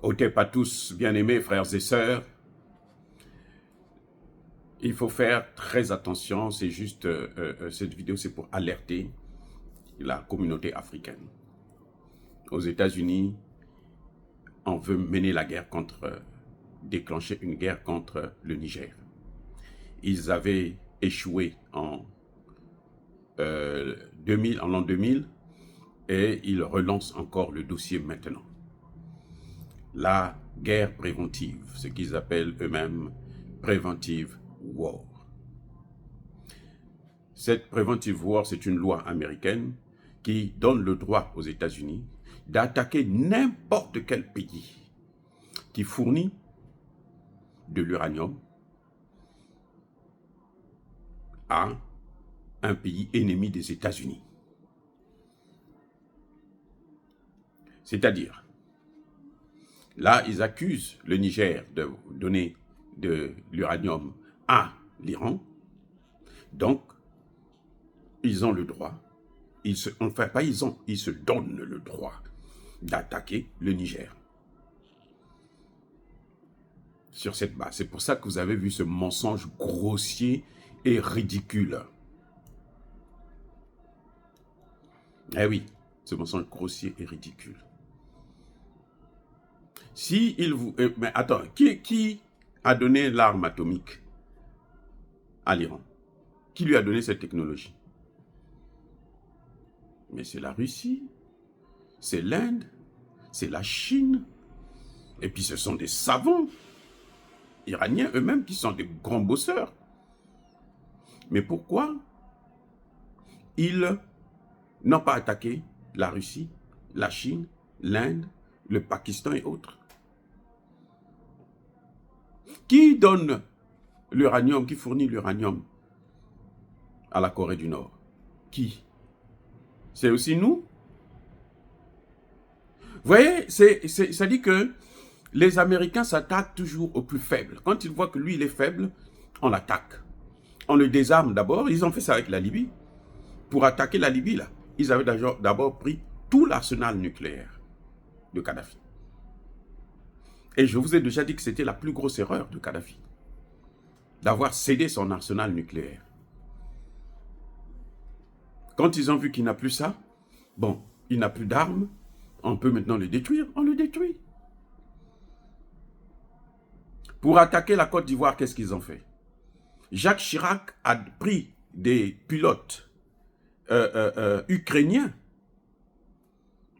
Otep à tous, bien-aimés frères et sœurs, il faut faire très attention, c'est juste, cette vidéo c'est pour alerter la communauté africaine. Aux États-Unis, on veut mener la guerre contre, déclencher une guerre contre le Niger. Ils avaient échoué en l'an 2000 et ils relancent encore le dossier maintenant. La guerre préventive, ce qu'ils appellent eux-mêmes Preventive War. Cette Preventive War, c'est une loi américaine qui donne le droit aux États-Unis d'attaquer n'importe quel pays qui fournit de l'uranium à un pays ennemi des États-Unis. C'est-à-dire, là, ils accusent le Niger de donner de l'uranium à l'Iran. Donc, ils ont le droit, ils se donnent le droit d'attaquer le Niger. Sur cette base. C'est pour ça que vous avez vu ce mensonge grossier et ridicule. Eh oui, ce mensonge grossier et ridicule. Si il vous... mais attends, qui a donné l'arme atomique à l'Iran? Qui lui a donné cette technologie? Mais c'est la Russie, c'est l'Inde, c'est la Chine, et puis ce sont des savants iraniens eux-mêmes qui sont des grands bosseurs. Mais pourquoi ils n'ont pas attaqué la Russie, la Chine, l'Inde, le Pakistan et autres? Qui donne l'uranium, qui fournit l'uranium à la Corée du Nord? Qui? C'est aussi nous? Vous voyez, ça dit que les Américains s'attaquent toujours au plus faible. Quand ils voient que lui, il est faible, on l'attaque. On le désarme d'abord. Ils ont fait ça avec la Libye. Pour attaquer la Libye, là, ils avaient d'abord pris tout l'arsenal nucléaire de Kadhafi. Et je vous ai déjà dit que c'était la plus grosse erreur de Kadhafi, d'avoir cédé son arsenal nucléaire. Quand ils ont vu qu'il n'a plus ça, bon, il n'a plus d'armes, on peut maintenant le détruire, on le détruit. Pour attaquer la Côte d'Ivoire, qu'est-ce qu'ils ont fait? Jacques Chirac a pris des pilotes ukrainiens,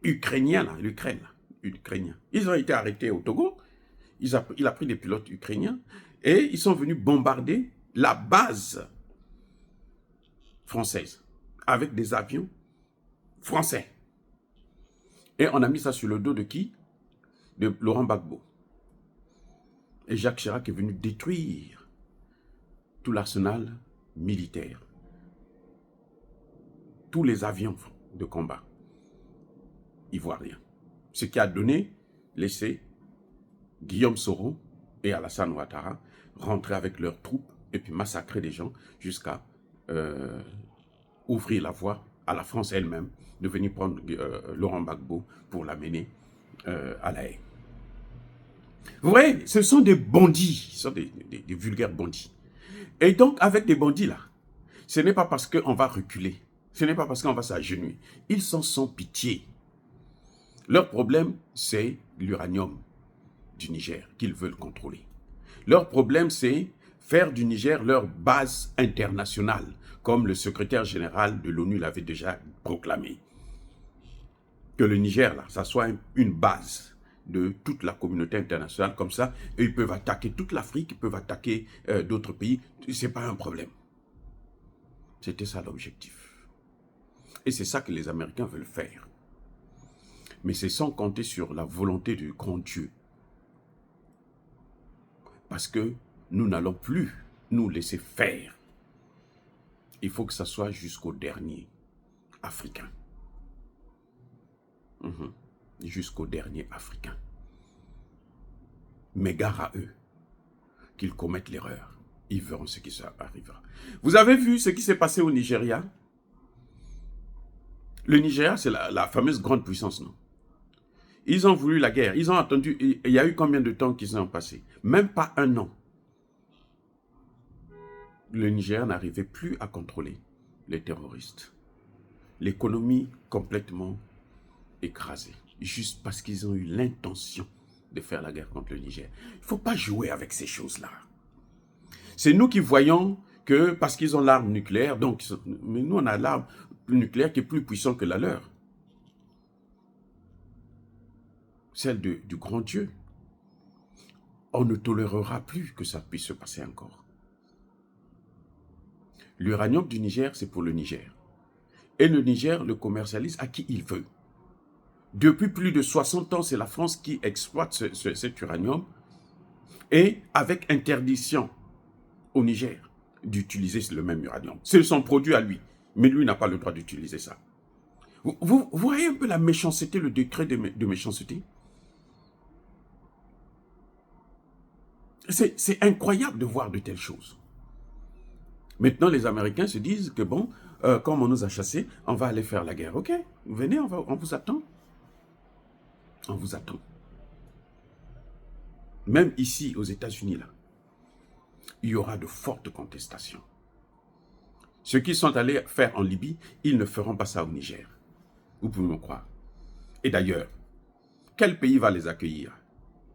l'Ukraine, ukrainiens. Ils ont été arrêtés au Togo, il a pris des pilotes ukrainiens et ils sont venus bombarder la base française avec des avions français. Et on a mis ça sur le dos de qui? De Laurent Gbagbo. Et Jacques Chirac est venu détruire tout l'arsenal militaire, tous les avions de combat ivoiriens. Ce qui a laissé Guillaume Soro et Alassane Ouattara rentrer avec leurs troupes et puis massacrer des gens jusqu'à ouvrir la voie à la France elle-même de venir prendre Laurent Gbagbo pour l'amener à La Haye. Vous voyez, ce sont des bandits, ce sont des vulgaires bandits. Et donc, avec des bandits là, ce n'est pas parce qu'on va reculer, ce n'est pas parce qu'on va s'agenouiller. Ils sont sans pitié. Leur problème, c'est l'uranium du Niger qu'ils veulent contrôler. Leur problème, c'est faire du Niger leur base internationale, comme le secrétaire général de l'ONU l'avait déjà proclamé. Que le Niger, là, ça soit une base de toute la communauté internationale, comme ça, et ils peuvent attaquer toute l'Afrique, ils peuvent attaquer d'autres pays, c'est pas un problème. C'était ça l'objectif. Et c'est ça que les Américains veulent faire. Mais c'est sans compter sur la volonté du grand Dieu. Parce que nous n'allons plus nous laisser faire. Il faut que ça soit jusqu'au dernier Africain. Jusqu'au dernier Africain. Mais gare à eux qu'ils commettent l'erreur. Ils verront ce qui arrivera. Vous avez vu ce qui s'est passé au Nigeria? Le Nigeria, c'est la fameuse grande puissance, non? Ils ont voulu la guerre. Ils ont attendu. Il y a eu combien de temps qu'ils ont passé? Même pas un an. Le Niger n'arrivait plus à contrôler les terroristes. L'économie complètement écrasée. Juste parce qu'ils ont eu l'intention de faire la guerre contre le Niger. Il ne faut pas jouer avec ces choses-là. C'est nous qui voyons que parce qu'ils ont l'arme nucléaire, donc, mais nous on a l'arme nucléaire qui est plus puissante que la leur. Celle du grand Dieu. On ne tolérera plus que ça puisse se passer encore. L'uranium du Niger, c'est pour le Niger. Et le Niger le commercialise à qui il veut. Depuis plus de 60 ans, c'est la France qui exploite cet uranium et avec interdiction au Niger d'utiliser le même uranium. C'est son produit à lui, mais lui n'a pas le droit d'utiliser ça. Vous voyez un peu la méchanceté, le degré de méchanceté? C'est incroyable de voir de telles choses. Maintenant, les Américains se disent que bon, comme on nous a chassés, on va aller faire la guerre. Ok, venez, on vous attend. On vous attend. Même ici, aux États-Unis, là, il y aura de fortes contestations. Ceux qui sont allés faire en Libye, ils ne feront pas ça au Niger. Vous pouvez me croire. Et d'ailleurs, quel pays va les accueillir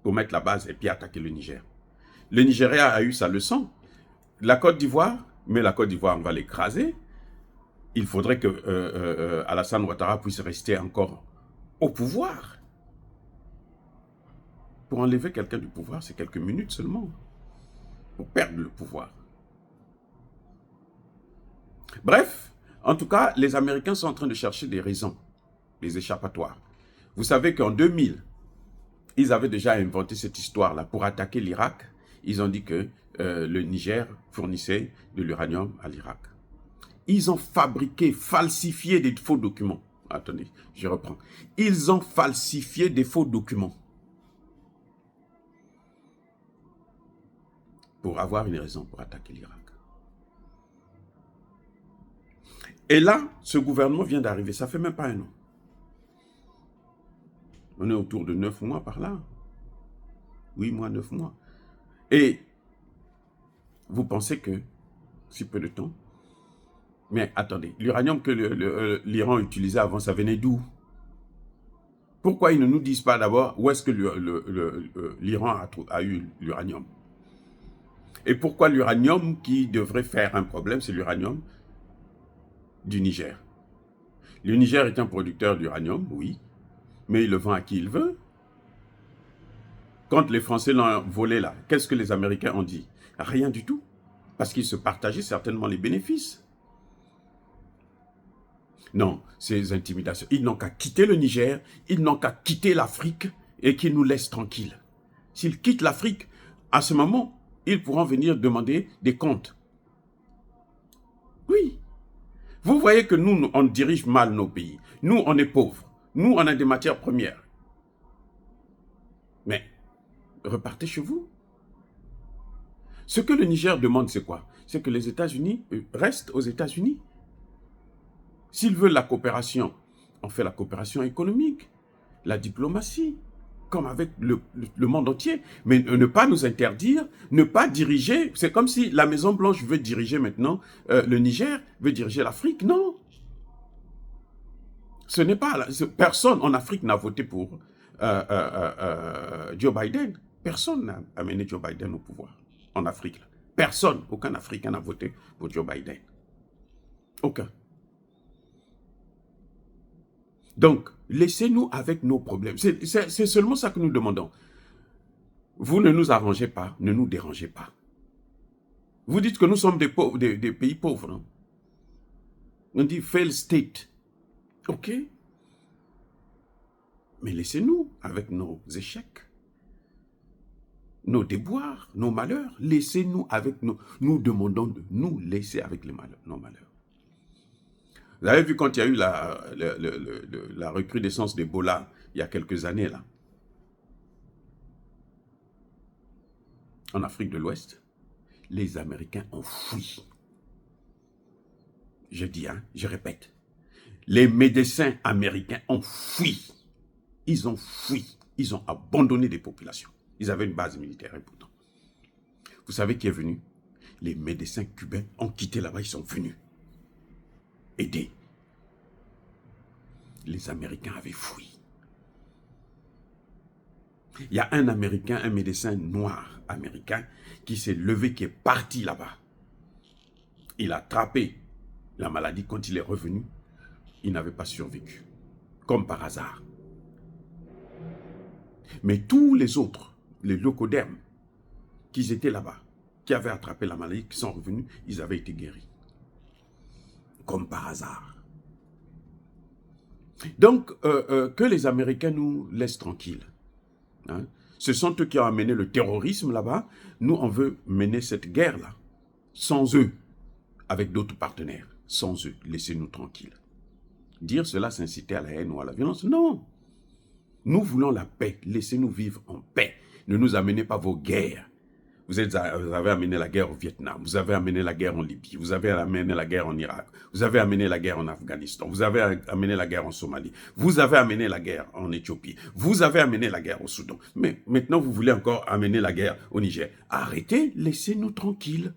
pour mettre la base et puis attaquer le Niger? Le Nigeria a eu sa leçon. La Côte d'Ivoire, mais la Côte d'Ivoire, on va l'écraser. Il faudrait que Alassane Ouattara puisse rester encore au pouvoir. Pour enlever quelqu'un du pouvoir, c'est quelques minutes seulement. Pour perdre le pouvoir. Bref, en tout cas, les Américains sont en train de chercher des raisons, des échappatoires. Vous savez qu'en 2000, ils avaient déjà inventé cette histoire-là pour attaquer l'Irak. Ils ont dit que le Niger fournissait de l'uranium à l'Irak. Ils ont fabriqué, falsifié des faux documents. Attendez, je reprends. Ils ont falsifié des faux documents pour avoir une raison pour attaquer l'Irak. Et là, ce gouvernement vient d'arriver, ça fait même pas un an. On est autour de 9 mois par là. 8 mois, 9 mois. Et vous pensez que, si peu de temps, mais attendez, l'uranium que l'Iran utilisait avant, ça venait d'où? Pourquoi ils ne nous disent pas d'abord où est-ce que l'Iran a eu l'uranium? Et pourquoi l'uranium qui devrait faire un problème, c'est l'uranium du Niger? Le Niger est un producteur d'uranium, oui, mais il le vend à qui il veut. Quand les Français l'ont volé là, qu'est-ce que les Américains ont dit? Rien du tout, parce qu'ils se partageaient certainement les bénéfices. Non, ces intimidations, ils n'ont qu'à quitter le Niger, ils n'ont qu'à quitter l'Afrique et qu'ils nous laissent tranquilles. S'ils quittent l'Afrique, à ce moment, ils pourront venir demander des comptes. Oui. Vous voyez que nous, on dirige mal nos pays. Nous, on est pauvres. Nous, on a des matières premières. Mais, repartez chez vous. Ce que le Niger demande, c'est quoi? C'est que les États-Unis restent aux États-Unis. S'ils veulent la coopération, on fait la coopération économique, la diplomatie, comme avec le monde entier. Mais ne pas nous interdire, ne pas diriger. C'est comme si la Maison-Blanche veut diriger maintenant le Niger, veut diriger l'Afrique. Non. Ce n'est pas... Personne en Afrique n'a voté pour Joe Biden. Personne n'a amené Joe Biden au pouvoir en Afrique. Personne, aucun Africain n'a voté pour Joe Biden. Aucun. Donc, laissez-nous avec nos problèmes. C'est seulement ça que nous demandons. Vous ne nous arrangez pas, ne nous dérangez pas. Vous dites que nous sommes des pays pauvres. Non? On dit fail state. Ok. Mais laissez-nous avec nos échecs, nos déboires, nos malheurs. Laissez-nous avec nos... Nous demandons de nous laisser avec nos malheurs. Vous avez vu quand il y a eu la recrudescence d'Ebola il y a quelques années, là, en Afrique de l'Ouest, les Américains ont fui. Je dis, hein, je répète, les médecins américains ont fui. Ils ont fui. Ils ont abandonné des populations. Ils avaient une base militaire importante. Vous savez qui est venu? Les médecins cubains ont quitté là-bas, ils sont venus aider. Les Américains avaient fui. Il y a un Américain, un médecin noir américain qui s'est levé, qui est parti là-bas. Il a attrapé la maladie. Quand il est revenu, il n'avait pas survécu, comme par hasard. Mais tous les autres, les leucodermes, qui étaient là-bas, qui avaient attrapé la maladie, qui sont revenus, ils avaient été guéris. Comme par hasard. Donc, que les Américains nous laissent tranquilles. Hein? Ce sont eux qui ont amené le terrorisme là-bas. Nous, on veut mener cette guerre-là, sans eux, avec d'autres partenaires. Sans eux, laissez-nous tranquilles. Dire cela, c'est inciter à la haine ou à la violence. Non. Nous voulons la paix. Laissez-nous vivre en paix. Ne nous amenez pas vos guerres. Vous avez amené la guerre au Vietnam, vous avez amené la guerre en Libye, vous avez amené la guerre en Irak, vous avez amené la guerre en Afghanistan, vous avez amené la guerre en Somalie, vous avez amené la guerre en Éthiopie, vous avez amené la guerre au Soudan. Mais maintenant, vous voulez encore amener la guerre au Niger. Arrêtez, laissez-nous tranquilles.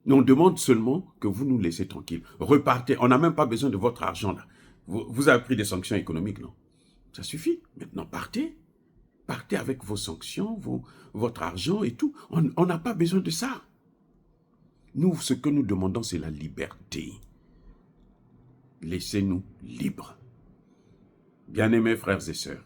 On demande seulement que vous nous laissez tranquilles. Repartez, on n'a même pas besoin de votre argent là. Vous avez pris des sanctions économiques, non? Ça suffit. Maintenant, partez. Partez avec vos sanctions, votre argent et tout. On n'a pas besoin de ça. Nous, ce que nous demandons, c'est la liberté. Laissez-nous libres. Bien-aimés frères et sœurs,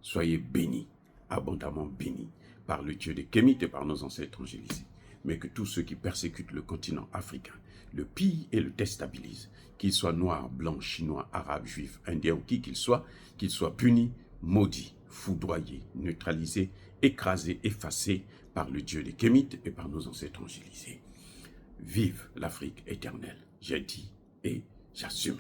soyez bénis, abondamment bénis, par le Dieu des Kémites et par nos ancêtres angélisés. Mais que tous ceux qui persécutent le continent africain le pillent et le déstabilisent, qu'ils soient noirs, blancs, chinois, arabes, juifs, indiens ou qui qu'ils soient punis, maudits, foudroyés, neutralisés, écrasés, effacés par le Dieu des Kémites et par nos ancêtres angélisés. Vive l'Afrique éternelle, j'ai dit et j'assume.